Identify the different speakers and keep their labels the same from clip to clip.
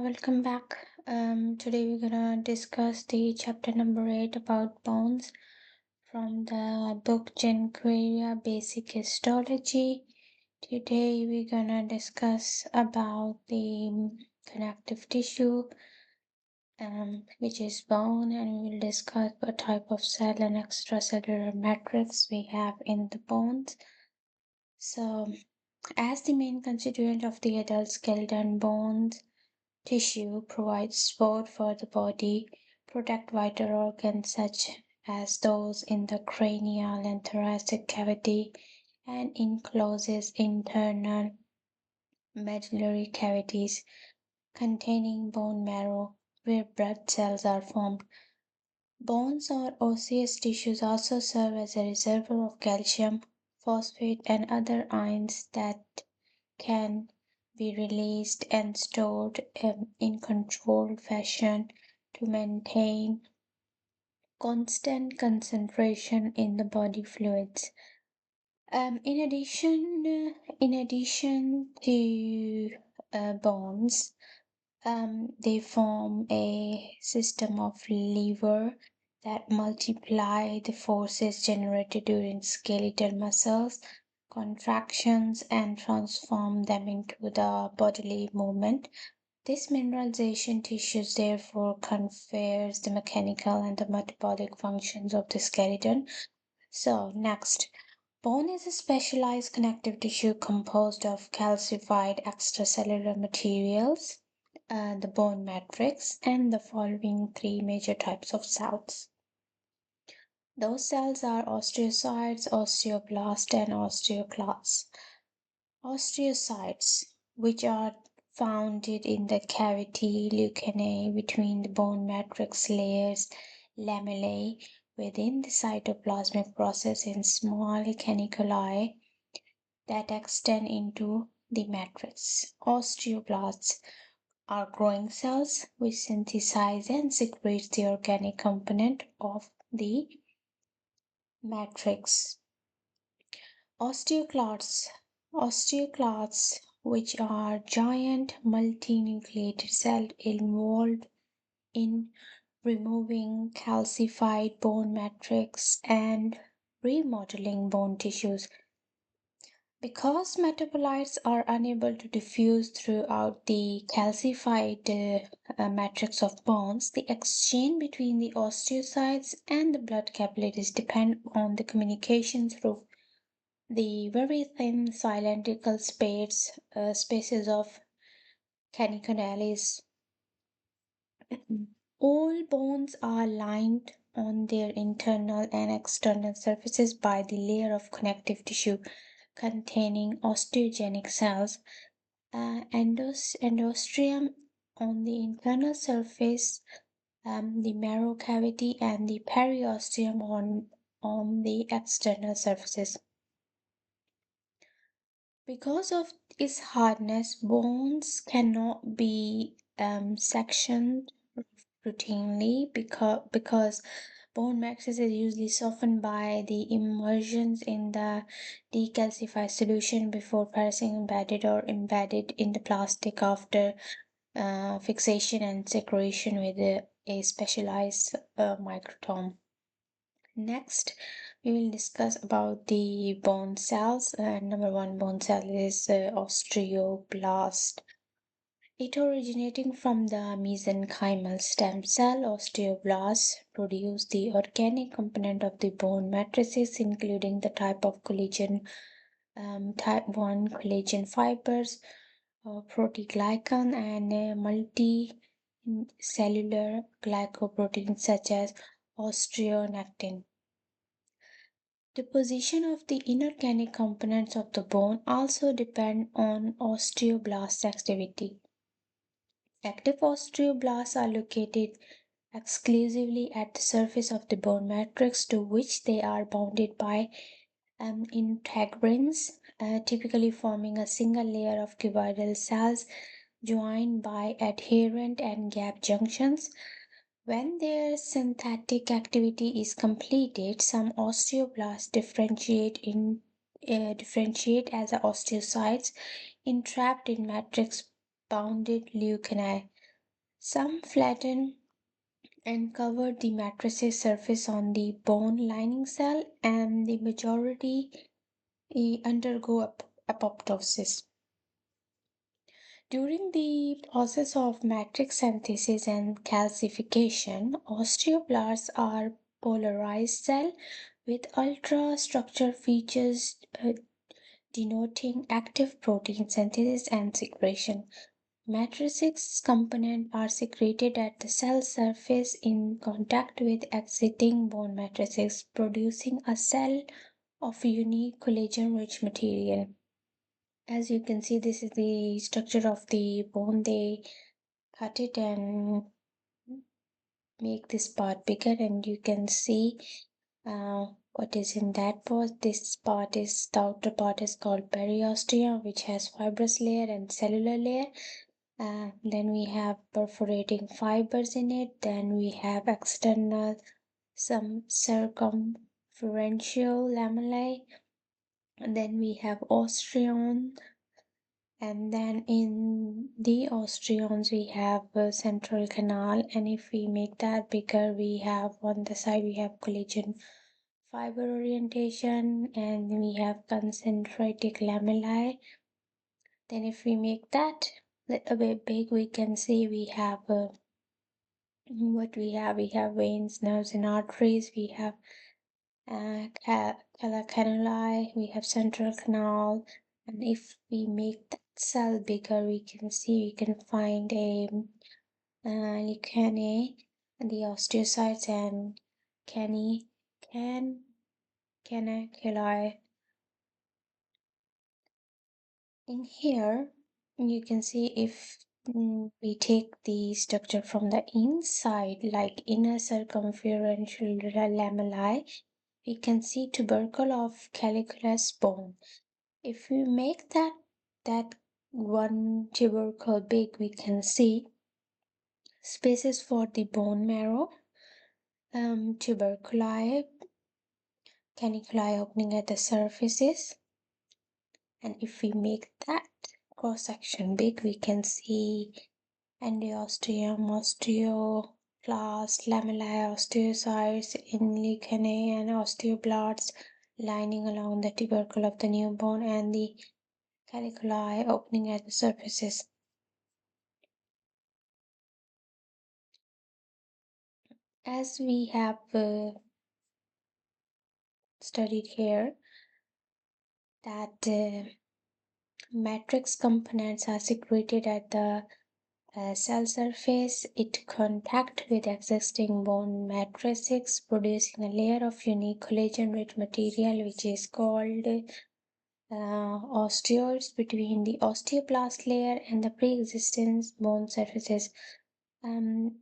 Speaker 1: welcome back. Today we're gonna discuss the chapter number 8 about bones from the book Junqueira Basic Histology. Today we're gonna discuss about the connective tissue, which is bone, and we will discuss what type of cell and extracellular matrix we have in the bones. So, as the main constituent of the adult skeleton, bones tissue provides support for the body, protect vital organs such as those in the cranial and thoracic cavity, and encloses internal medullary cavities containing bone marrow where blood cells are formed. Bones or osseous tissues also serve as a reservoir of calcium, phosphate, and other ions that can be released and stored in controlled fashion to maintain constant concentration in the body fluids. In addition to bones, they form a system of lever that multiply the forces generated during skeletal muscles contractions and transform them into the bodily movement. This mineralization tissues therefore confers the mechanical and the metabolic functions of the skeleton. So next, bone is a specialized connective tissue composed of calcified extracellular materials, the bone matrix, and the following three major types of cells. Those cells are osteocytes, osteoblasts, and osteoclasts. Osteocytes, which are founded in the cavity lacunae between the bone matrix layers, lamellae, within the cytoplasmic process in small caniculi that extend into the matrix. Osteoblasts are growing cells which synthesize and secrete the organic component of the matrix. Osteoclasts, which are giant multinucleated cells involved in removing calcified bone matrix and remodeling bone tissues. Because metabolites are unable to diffuse throughout the calcified matrix of bones, the exchange between the osteocytes and the blood capillaries depend on the communication through the very thin cylindrical spaces of canicularis. All bones are lined on their internal and external surfaces by the layer of connective tissue containing osteogenic cells, endostrium on the internal surface, the marrow cavity, and the periosteum on the external surfaces. Because of its hardness, bones cannot be sectioned routinely because bone matrix is usually softened by the immersions in the decalcified solution before pressing embedded in the plastic after fixation and secretion with a specialized microtome. Next, we will discuss about the bone cells. Number one bone cell is osteoblast. It originating from the mesenchymal stem cell, osteoblasts produce the organic component of the bone matrices, including the type of collagen, type 1 collagen fibers, proteoglycan, and multicellular glycoproteins such as osteonectin. The position of the inorganic components of the bone also depend on osteoblast activity. Active osteoblasts are located exclusively at the surface of the bone matrix to which they are bounded by integrins, typically forming a single layer of cuboidal cells joined by adherent and gap junctions. When their synthetic activity is completed, some osteoblasts differentiate as osteocytes entrapped in matrix bounded lacunae. Some flatten and cover the matrix's surface on the bone lining cell, and the majority undergo apoptosis. During the process of matrix synthesis and calcification, osteoblasts are polarized cell with ultra-structure features denoting active protein synthesis and secretion. Matrix components are secreted at the cell surface in contact with exiting bone matrices, producing a cell of unique collagen-rich material. As you can see, this is the structure of the bone. They cut it and make this part bigger, and you can see what is in that part. This part is the outer part is called periosteum, which has fibrous layer and cellular layer. Then we have perforating fibers in it. Then we have external some circumferential lamellae. And then we have osteon, and then in the osteons we have a central canal, and if we make that bigger, we have on the side we have collagen fiber orientation, and we have concentric lamellae. Then if we make that little bit big, we can see we have what we have veins, nerves, and arteries. We have cannuli, we have central canal, and if we make that cell bigger, we can see we can find a lacunae, the osteocytes, and cani can canaculi. In here, you can see if we take the structure from the inside, like inner circumferential lamellae, we can see tubercle of calliculus bone. If we make that one tubercle big, we can see spaces for the bone marrow, tuberculi, caniculi opening at the surfaces. And if we make that cross section big, we can see endosteum, osteoblast, lamellae, osteocytes, lacunae, and osteoblasts lining along the tubercle of the new bone, and the caliculi opening at the surfaces. As we have studied here, that matrix components are secreted at the cell surface. It contact with existing bone matrices, producing a layer of unique collagen-rich material, which is called osteoids between the osteoblast layer and the pre-existing bone surfaces.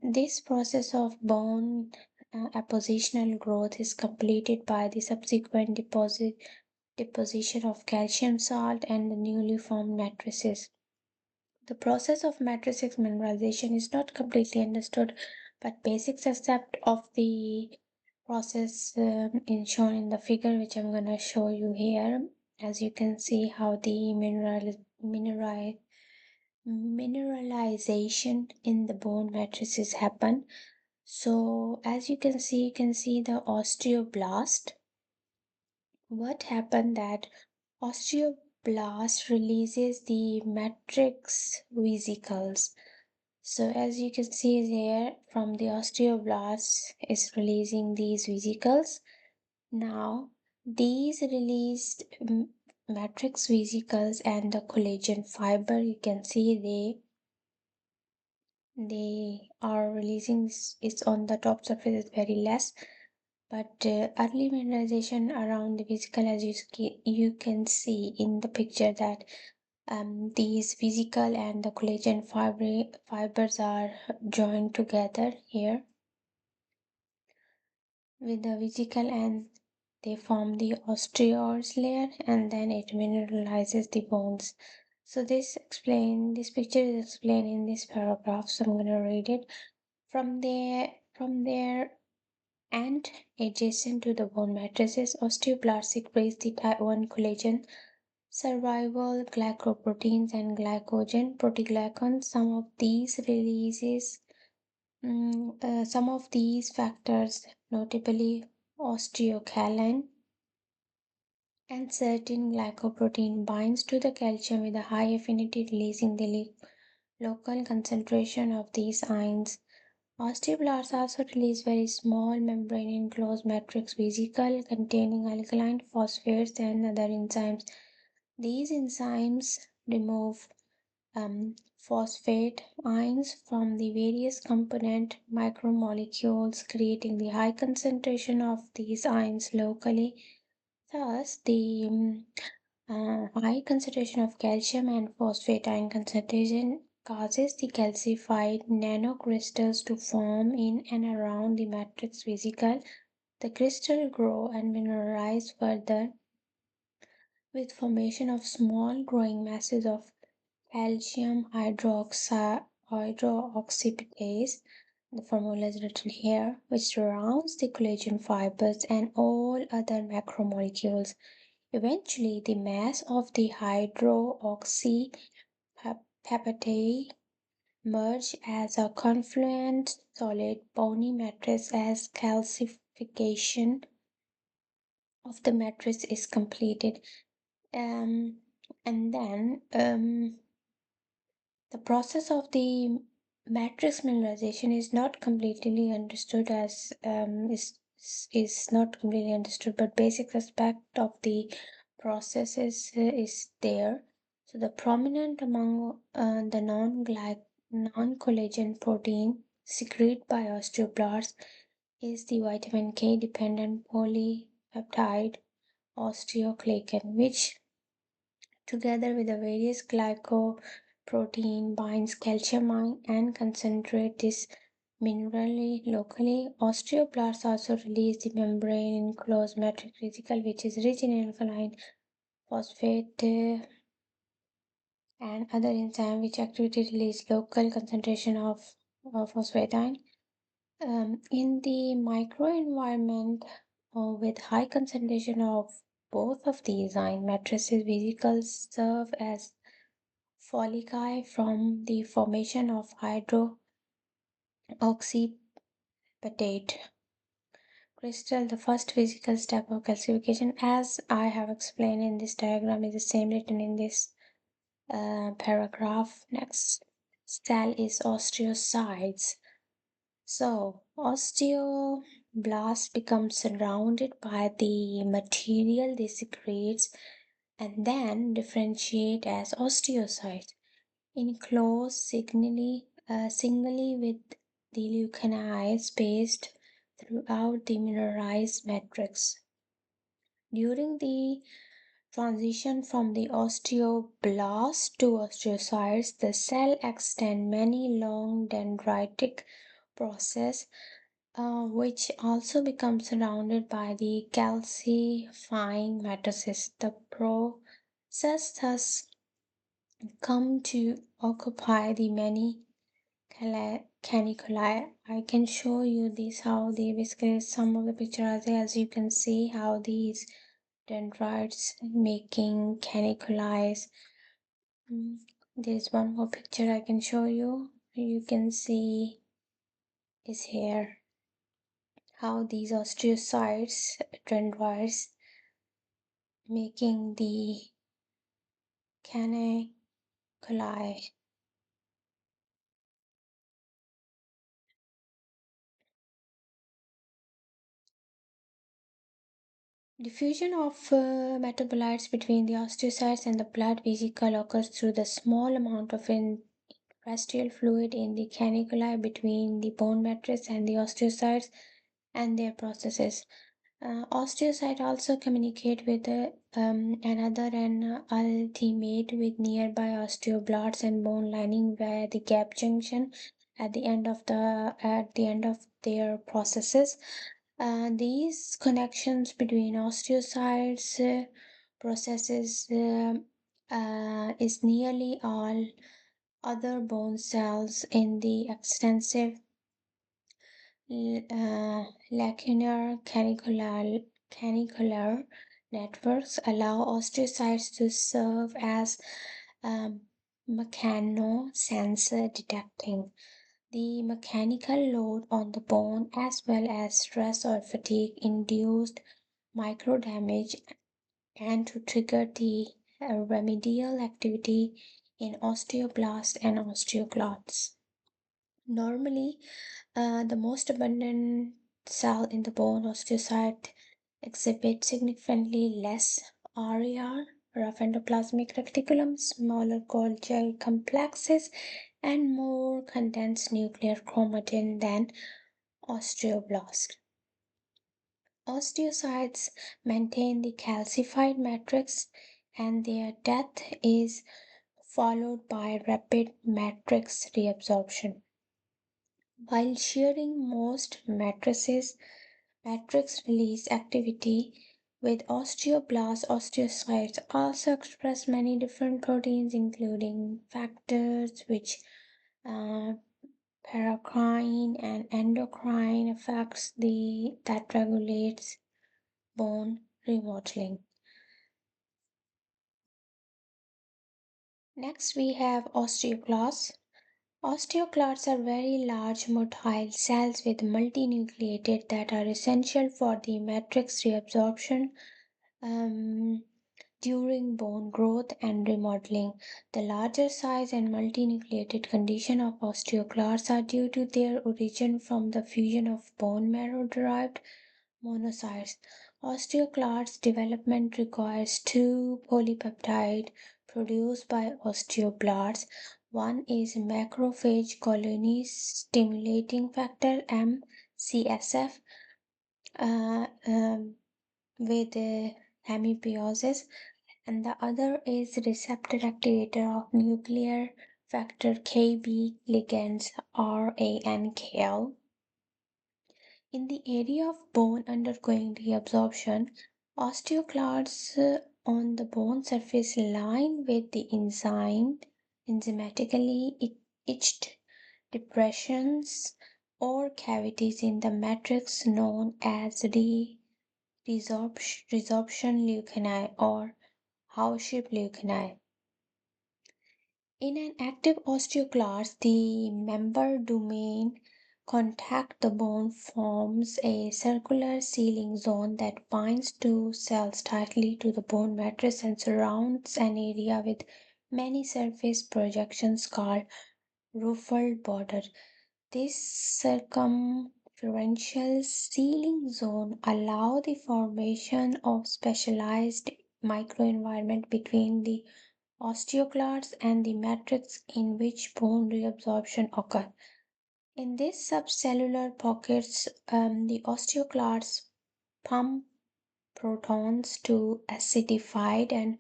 Speaker 1: This process of bone appositional growth is completed by the subsequent deposition of calcium salt and the newly formed matrices. The process of matrix mineralization is not completely understood, but basic concept of the process is shown in the figure, which I'm going to show you here. As you can see how the mineralization in the bone matrices happen. So as you can see the osteoblast. What happened that osteoblast releases the matrix vesicles. So as you can see there, from the osteoblast is releasing these vesicles. Now these released matrix vesicles and the collagen fiber, you can see they are releasing this is on the top surface is very less, but early mineralization around the vesicle, as you can see in the picture, that these vesicle and the collagen fibers are joined together here with the vesicle, and they form the osteoid layer, and then it mineralizes the bones. So this picture is explained in this paragraph, so I'm going to read it. From there and adjacent to the bone matrices, osteoblasts secrete the type 1 collagen, survival glycoproteins, and glycogen proteoglycans. Some of these releases Some of these factors, notably osteocalcin and certain glycoprotein, binds to the calcium with a high affinity, releasing the local concentration of these ions. Osteoblasts also release very small membrane enclosed matrix vesicle containing alkaline phosphates and other enzymes. These enzymes remove phosphate ions from the various component micromolecules, creating the high concentration of these ions locally. Thus, the high concentration of calcium and phosphate ion concentration causes the calcified nanocrystals to form in and around the matrix vesicle. The crystal grow and mineralize further with formation of small growing masses of calcium hydroxyapatite. The formula is written here, which surrounds the collagen fibers and all other macromolecules. Eventually, the mass of the hydroxyapatite merge as a confluent solid bony matrix as calcification of the matrix is completed. Um, and then the process of the matrix mineralization is not completely understood as is not completely understood, but basic aspect of the process is there. So the prominent among the non-collagen protein secreted by osteoblasts is the vitamin K dependent polypeptide osteocalcin, which together with the various glycoprotein binds calcium ion and concentrate this minerally locally. Osteoblasts also release the membrane enclosed matrix vesicle, which is rich in alkaline phosphate and other enzyme which activity release local concentration of phosphate ion. In the microenvironment with high concentration of both of these ion matrices, vesicles serve as follici from the formation of hydroxyapatite crystal. The first physical step of calcification, as I have explained in this diagram, is the same written in this paragraph. Next cell is osteocytes. So, osteoblasts become surrounded by the material they secrete and then differentiate as osteocytes, enclosed singly with the lacunae spaced throughout the mineralized matrix. During the transition from the osteoblast to osteocytes, the cell extend many long dendritic process which also becomes surrounded by the calcifying matrices. The process thus come to occupy the many caniculi. I can show you this how they basically some of the pictures as you can see how these dendrites making caniculies. There's one more picture I can show you. You can see is here how these osteocytes dendrites making the caniculi. Diffusion of metabolites between the osteocytes and the blood vesicle occurs through the small amount of interstitial fluid in the caniculi between the bone matrix and the osteocytes and their processes. Osteocyte also communicate with another and ultimate with nearby osteoblasts and bone lining via the gap junction at the end of their processes. These connections between osteocytes processes is nearly all other bone cells in the extensive lacunar canicular networks allow osteocytes to serve as um, mechanosensor detecting. The mechanical load on the bone, as well as stress or fatigue, induced micro damage and to trigger the remedial activity in osteoblasts and osteoclasts. Normally, the most abundant cell in the bone, osteocyte, exhibit significantly less RER, rough endoplasmic reticulum, smaller Golgi complexes, and more condensed nuclear chromatin than osteoblast. Osteocytes maintain the calcified matrix, and their death is followed by rapid matrix reabsorption. While shearing most matrices, matrix release activity with osteoblasts, osteocytes also express many different proteins, including factors which uh, paracrine and endocrine effects that regulates bone remodeling. Next, we have osteoclasts. Osteoclasts are very large motile cells with multinucleated that are essential for the matrix reabsorption um, during bone growth and remodeling. The larger size and multinucleated condition of osteoclasts are due to their origin from the fusion of bone marrow derived monocytes. Osteoclasts development requires two polypeptide produced by osteoblasts. One is macrophage colony stimulating factor MCSF with hemipiosis, and the other is receptor activator of nuclear factor KB ligands RANKL. In the area of bone undergoing reabsorption, osteoclasts on the bone surface line with the enzymatically itched depressions or cavities in the matrix known as resorption lacunae or house-shaped lacunae. In an active osteoclast, the member domain contact the bone forms a circular sealing zone that binds two cells tightly to the bone matrix and surrounds an area with many surface projections called ruffled border. This circumferential sealing zone allows the formation of specialized microenvironment between the osteoclasts and the matrix in which bone reabsorption occurs. In these subcellular pockets, the osteoclasts pump protons to acidified and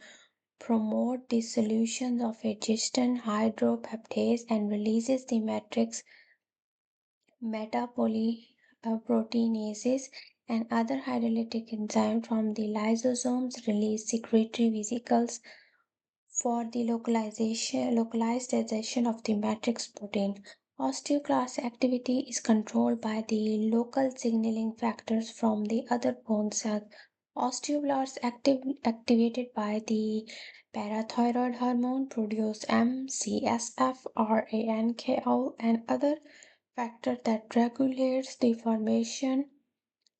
Speaker 1: promote the solution of adjacent hydropeptidase and releases the matrix metaproteinases and other hydrolytic enzymes from the lysosomes release secretory vesicles for the localization of the matrix protein. Osteoclast activity is controlled by the local signaling factors from the other bone cells. Osteoblasts activated by the parathyroid hormone produce MCSF, RANKL, and other factor that regulates the formation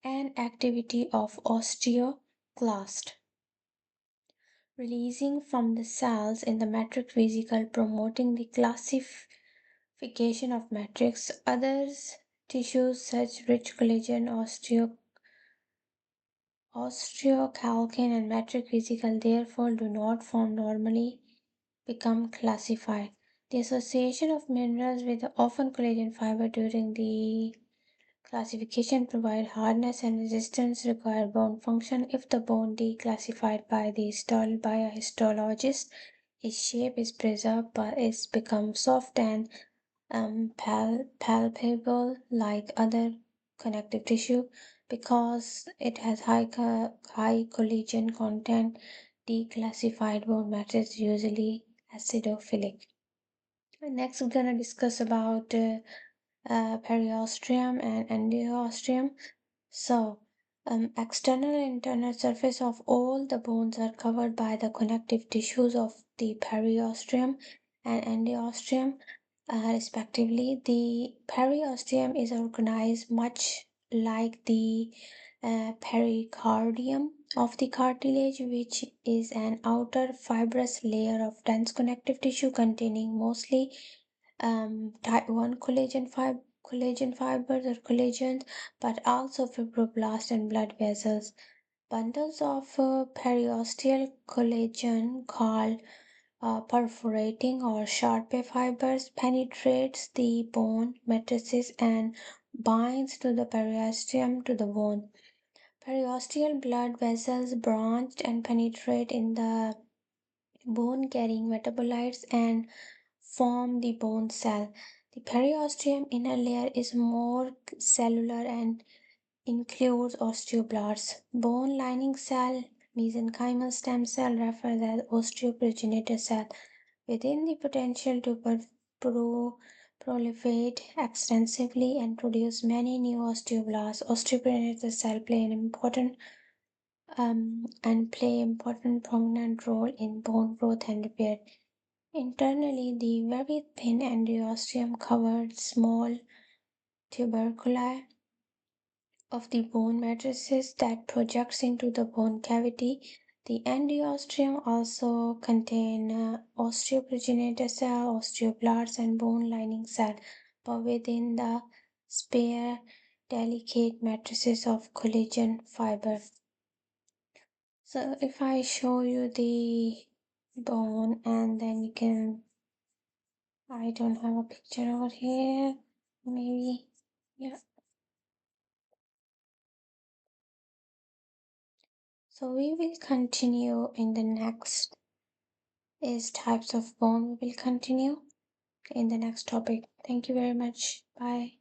Speaker 1: and activity of osteoclast, releasing from the cells in the matrix vesicle, promoting the classification of matrix. Others tissues such rich collagen, osteocalcin, and matrix vesicle therefore do not form normally become classified. The association of minerals with the often collagen fiber during the classification provide hardness and resistance required bone function. If the bone declassified by a histologist, its shape is preserved but it's become soft and palpable like other connective tissue because it has high collagen content. Declassified bone matter is usually acidophilic. Next, we're gonna discuss about periosteum and endosteum. So, external and internal surface of all the bones are covered by the connective tissues of the periosteum and endosteum. respectively. The periosteum is organized much like the pericardium of the cartilage, which is an outer fibrous layer of dense connective tissue containing mostly type 1 collagen fibers or collagens, but also fibroblasts and blood vessels. Bundles of periosteal collagen called perforating or sharp fibers penetrates the bone matrices and binds to the periosteum to the bone. Periosteal blood vessels branched and penetrate in the bone carrying metabolites and form the bone cell. The periosteum inner layer is more cellular and includes osteoblasts, bone lining cell, mesenchymal stem cell referred as osteoprogenitor cell. Within the potential to proliferate extensively and produce many new osteoblasts, osteoprogenitor cell play important prominent role in bone growth and repair. Internally, the very thin endosteum covered small tuberculi of the bone matrices that projects into the bone cavity. The endosteum also contain osteoprogenitor cell, osteoblasts, and bone lining cell, but within the spare, delicate matrices of collagen fiber. So if I show you the bone and then you can, I don't have a picture over here, maybe, yeah. So we will continue in the next is types of bone. We will continue in the next topic. Thank you very much. Bye.